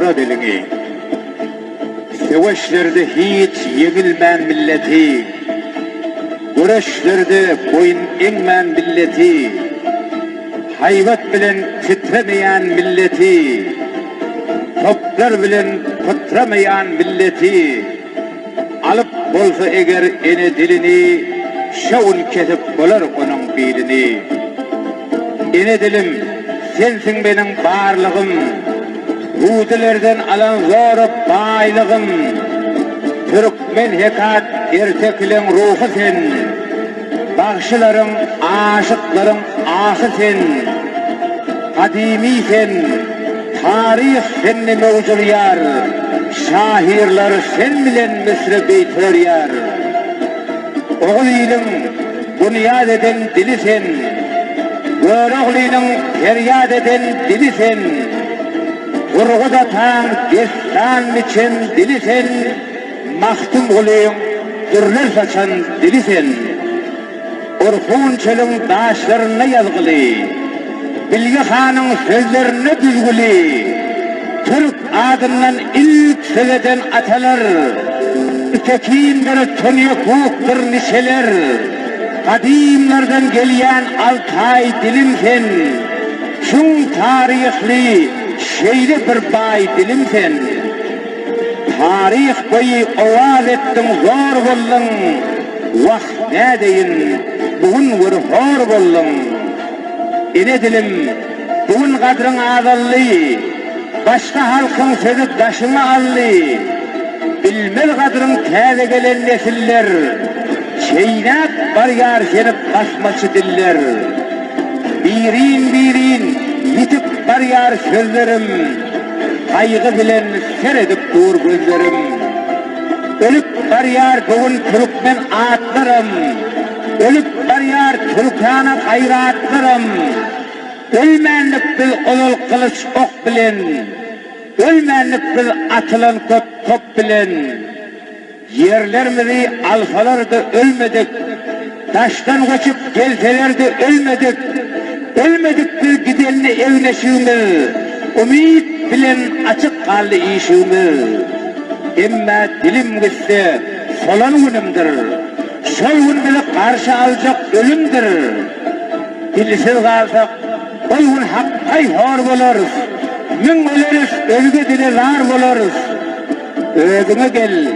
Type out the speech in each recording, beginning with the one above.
Qora dilini, seveşlerde hiç yegilmen milleti, güreşlerde boyun eğmen milleti, hayvat bilen titremeyen milleti, toplar bilen titremayan milleti, alıp bolsa eger ene dilini, şavun kesip bolar onun bilini. Ene dilim, sensin benim barlığım, Hudilerden alan zorup baylığım, Türkmen hekat ertekliğin ruhu sen, Bağışıların, aşıkların ahı sen, Kadimi sen, tarih senni mevcul yar, Şahirler sen bilen misri beytör yar. Oğul ilim, bunyad eden dili sen, Göroğlinin feryad eden dili sen, Urguda tan destan için dili sen, mahtum olayım dürler saçan dili sen. Orhun çölün daşlarına yazgılı, Bilge Han'ın sözlerine düzgülü, Türk adından ilk söyleden atalar, Tekinleri tönye kuktur nişeler, Kadimlerden geliyen Altay dilim sen, Şun tarihli şeyli bir bay dilim sen. Tarih boyu ovaz ettin zor bollun, Vakt ne deyin, bugün bir hor bollun. Ene dilim, bugün kadrın azallı, Başka halkın sözü taşını allı, Bilmel kadrın teze gelen nesiller, Çeynep var yar senip basmaçı diller. Birin yitip var yar sözlerim, Kaygı bilen seredip dur gözlerim. Ölüp var yar bugün Türkmen atlarım, Ölüp var yar Türkana hayratlarım. Ölmenlik bil olul kılıç ok bilen, Ölmenlik bil atılan top bilen. Yerlerimizi alsalardı ölmedik, Taştan kaçıp gelselerdi ölmedik, Ölmedik bir gidenli evneşiğimiz, Umid bilen açık kaldı işimiz. Emme dilim gitse solan günümdür, Şol gün bizi karşı alacak ölümdür. Dilsiz kalsak o gün hakkay hor boloruz, Min öleriz özge dile zar boloruz. Özüme gel,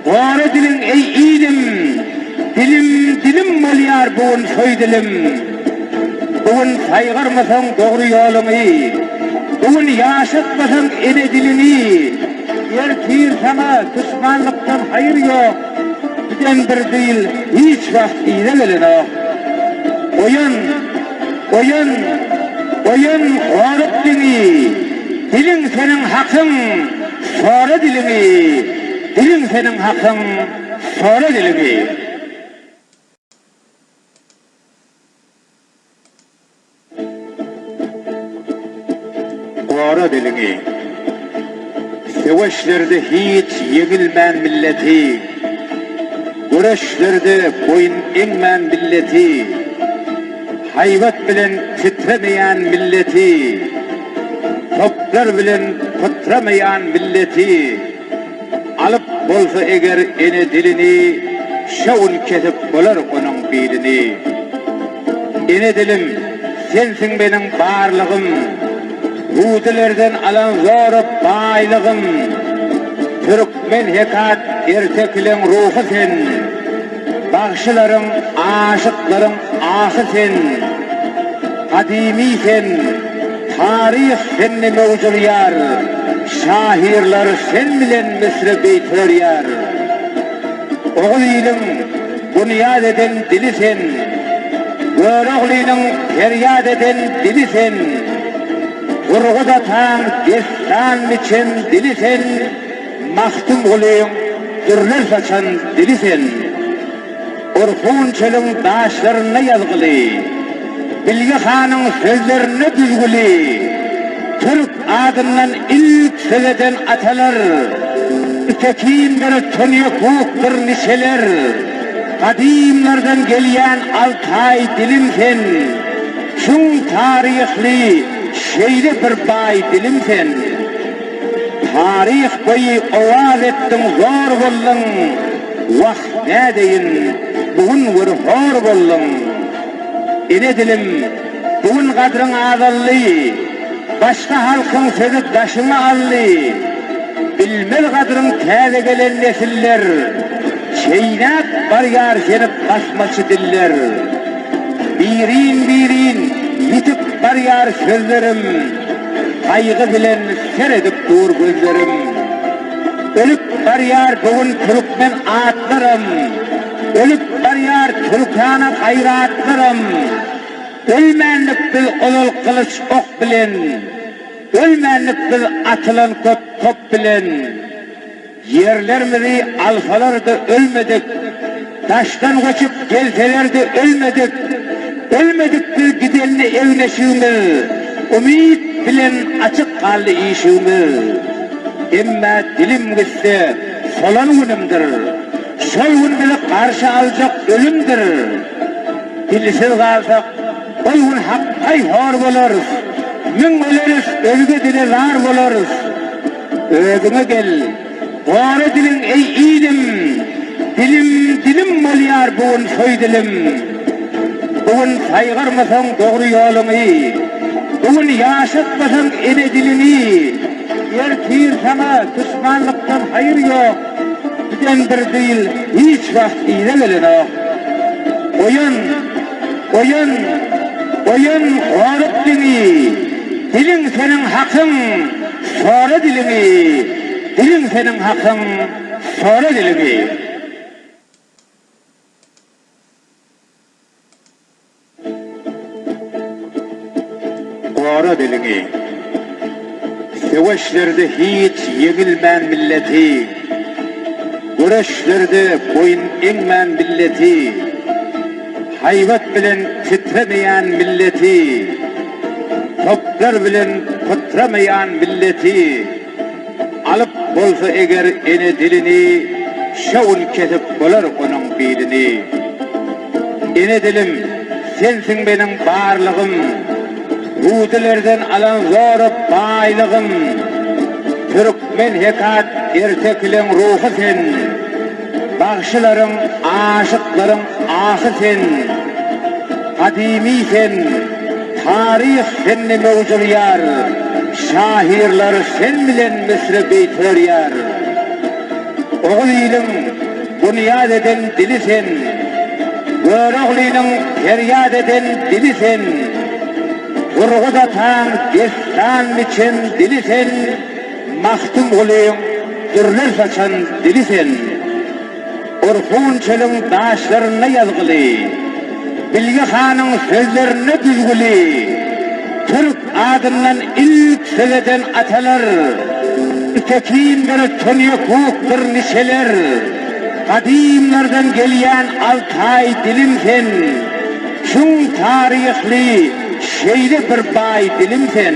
Qora dilin ey ilim, Dilim bolyar bugün soy dilim. Bugün saygırmasan doğru yolunu, Bugün yaşatmasan ene dilini, Ertir sana düşmanlıktan hayır yok, Giden bir değil hiç vakt iyide gelin o. Oyun Qora dilini, Dilin senin hakkın, Sonra dilini, Dilin senin hakkın, sonra dilini. Qora dilini, seveşlerde hiç yegilmen milleti, güreşlerde boyun eğmen milleti, hayvat bilen titremeyen milleti, toplar bilen titremayan milleti, alıp bolsa eger ene dilini, şavun kesip bolar onun bilini. Ene dilim, sensin benim barlığım, Hudilerden alan zorup baylığım, Türkmen hekat ertekliğin ruhu sen, Bağışıların, aşıkların ahı sen, Kadimi sen, tarih senni mevcul yar, Şahirler sen bilen misri beytör yar. Oğul ilim, bunyad eden dili sen, Göroğlinin feryad eden dili sen, Urguda tan destan için dili sen, mahtum olayım dürler saçan dili sen. Orhun çölün daşlarına yazgılı, Bilge Han'ın sözlerine düzgülü, Türk adından ilk söyleden atalar, Tekinleri tönye kuktur nişeler, Kadimlerden geliyen Altay dilim sen, Şun tarihli şeyli bir bay dilim sen. tarih boyu ovaz ettin zor bollun, vakt ne deyin, bugün bir hor bollun. Ene dilim, bugün kadrın azallı, başka halkın sözü taşını allı, bilmel kadrın teze gelen nesiller, çeynep var yar senip basmaçı diller. Birin yitip var yar sözlerim, kaygı bilen seredip dur gözlerim. Ölüp var yar bugün Türkmen atlarım, ölüp var yar Türkana hayratlarım. Ölmenlik bil olul kılıç ok bilen, ölmenlik bil atılan top bilen. Yerlerimizi alsalardı ölmedik, taştan kaçıp gelselerdi ölmedik. Ölmedik bil gidelini evneşiğimiz, umid bilen açık kaldı işimiz. Emme dilim gitse solan günümdür, sol gün bile karşı alacak ölümdür. Dilsiz kalsak o gün hakkay hor boluruz, min ölürüz, ölge dile zar boluruz. Özüme gel, doğru dilin ey ilim, dilim bolyar bugün soy dilim. Bugün saygırmasan doğru yolunu, bugün yaşatmasan ene dilini. Yer kir sana düşmanlıktan hayır yok, giden bir değil, hiç vakt iyile gelin o. Oyun horuk dini, dilin senin hakkın, sonra dilini, dilin senin hakkın, sonra dilini. Sonra dilini. Savaşlarda hiç yenilmen milleti, güreşlerde boyun eğmen milleti, hayvat bilen titremeyen milleti, toplar bilen kutremeyen milleti, alıp bolsa eğer ene dilini, şavun kesip bolar onun bilini. Ene dilim, sensin benim varlığım, Rudilerden alan zoru baylığım, Türkmen hekat ertekliğin ruhu sen, Bağışıların, aşıkların ahı sen, Kadimi sen, tarih senni mevcur yar, Şahirler sen bilen misri beytör yar. Oğul ilim, bunyad eden dili sen, Göroğlinin feryad eden dili sen, Urguda tan, destan için dili sen, mahtum olayım, dürler saçan dili sen. Urfun çölün daşlarına yazgılı, Bilge Han'ın sözlerine düzgülü, Türk adından ilk söz eden atalar, Tekin bir tönye kuktur nişeler, Kadimlerden geliyen Altay dilim sen, Şun tarihli, şeyli bir bay dilim sen.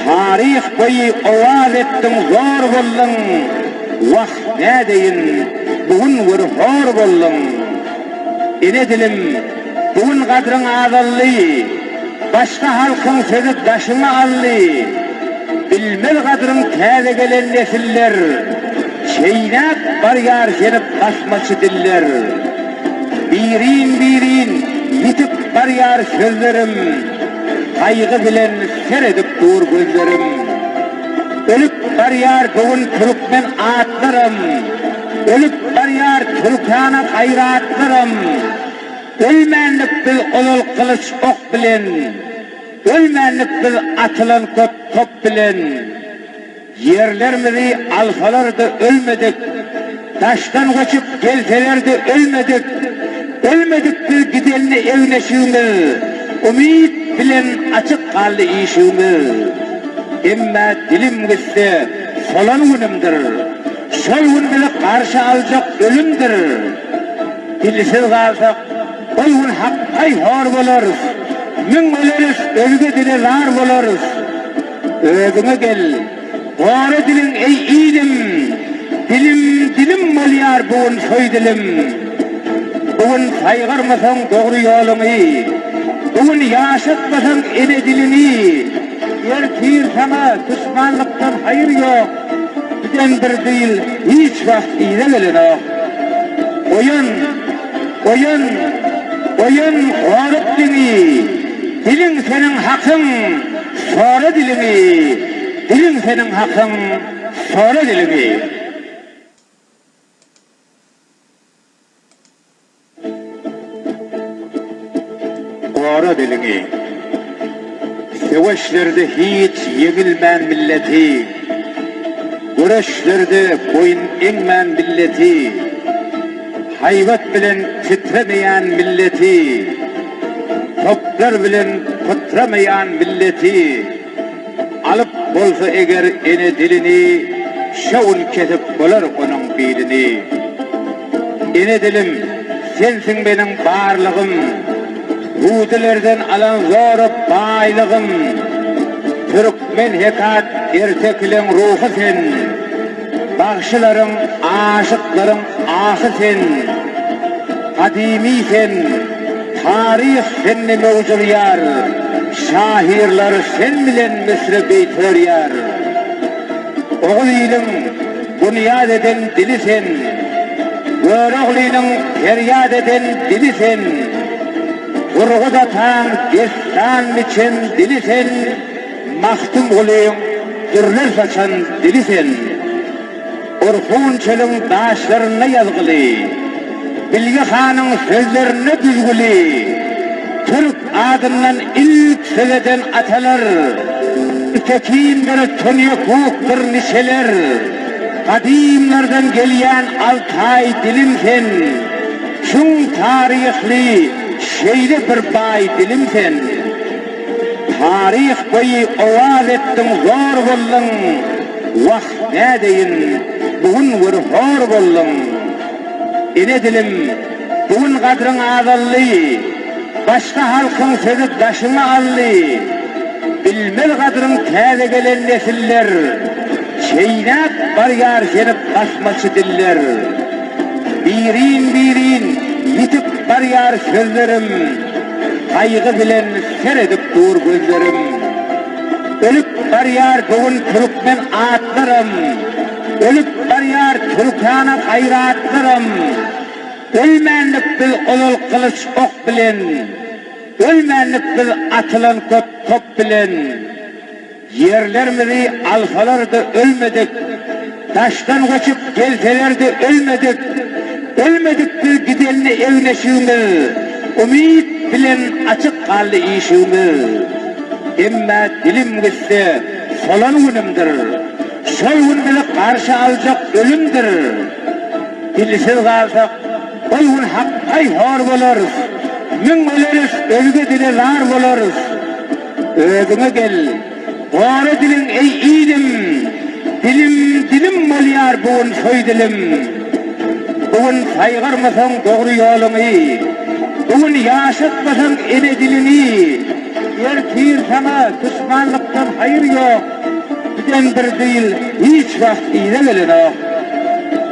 Tarih boyu ovaz ettin zor bollun, vakt ne deyin, bugün bir hor bollun. Ene dilim, bugün kadrın azallı, başka halkın sözü taşını allı, bilmel kadrın teze gelen nesiller, çeynep var yar senip basmaçı diller. Birin yitip var yar sözlerim, kaygı bilen seredip dur gözlerim. Ölüp var yar bugün Türkmen atlarım, ölüp var yar Türkana hayratlarım. Ölmenlik bil olul kılıç ok bilen, ölmenlik bil atılan top bilen. Yerlerimizi alsalardı ölmedik, taştan kaçıp gelselerdi ölmedik. Ölmedik bil gidelini evneşiğimiz, umid bilen açık kaldı işimiz. Emme dilim gitse solan günümdür, sol gün bile karşı alacak ölümdür. Dilsiz kalsak o gün hakkay hor boluruz, min ölürüz, ölge dile zar boluruz. Özüme gel, doğru dilin ey ilim, dilim bolyar bugün soy dilim. Bugün saygırmasan doğru yolunu, bugün yaşatmasan ene dilini, Ertir sana düşmanlıktan hayır yok. Giden bir değil, hiç vakt iyide gelin o. Oyun, oyun, oyun horuk dini. Dilin senin hakkın, sonra dilimi. Dilin senin hakkın, sonra dilimi. Sonra dilimi. Savaşlarda hiç yenilmen milleti. Güreşlerde boyun eğmen milleti. Hayvat bilen titremeyen milleti. Toplar bilen titremayan milleti. Alıp bolsa eğer ene dilini, şavun kesip bolar onun bilini. Ene dilim, sensin benim barlığım. Hudilerden alan zoru baylığım. Türkmen hekat ertekliğin ruhu sen. Bağışıların, aşıkların ahı sen. Kadimi sen, tarih senni mevcur yar. Şahirler sen bilen misri beytör yar. Oğluyla bunyad eden dili sen. Göroğluyla feryat eden dili sen. Urguda tan destan için dili sen. Mahtum olayım, dürler saçan dili sen. Orhun çölün daşlarına yazgılı. Bilgi Han'ın sözlerine düzgülü. Türk adından ilk söyleden atalar. Tekinleri tönüye kuktur nişeler. Kadimlerden geliyen Altay dilim sen. Şun tarihli şeyli bir bay dilim sen. Tarih boyu ovaz ettin zor bollun. Vakt ne deyin, bugün bir hor bollun. Ene dilim, bugün kadrın azallı. Başka halkın sözü taşını allı. Bilmel kadrın teze gelen nesiller. Çeynep var yar seni basmaçı diller. Birin birin yitip var yar sözlerim. Kaygı bilen seredip dur gözlerim. Ölüp var yar bugün Türkmen atlarım. Ölüp var yar Türkana hayratlarım. Ölmenlik bil olul kılıç ok bilen. Ölmenlik bil atılan top bilen. Yerlerimizi alsalardı ölmedik. Taştan koçup gelselerdi ölmedik. Ölmedik bil gidelini evneşiğimiz. Umid bilen açık kaldı işimiz. Emme dilim gitse solan günümdür. Sol gün bile karşı alacak ölümdür. Dilsiz kalsak o gün hakkay hor boluruz. Min ölürüz, ölge dile zar boluruz. Özüne gel, doğru dilin ey ilim. Dilim bolyar bugün soy dilim. Bugün saygırmasan doğru yolunu. Bugün yaşatmasan ene dilini. Ertir sana düşmanlıktan hayır yok. Giden bir değil, hiç vakt iyide gelin o.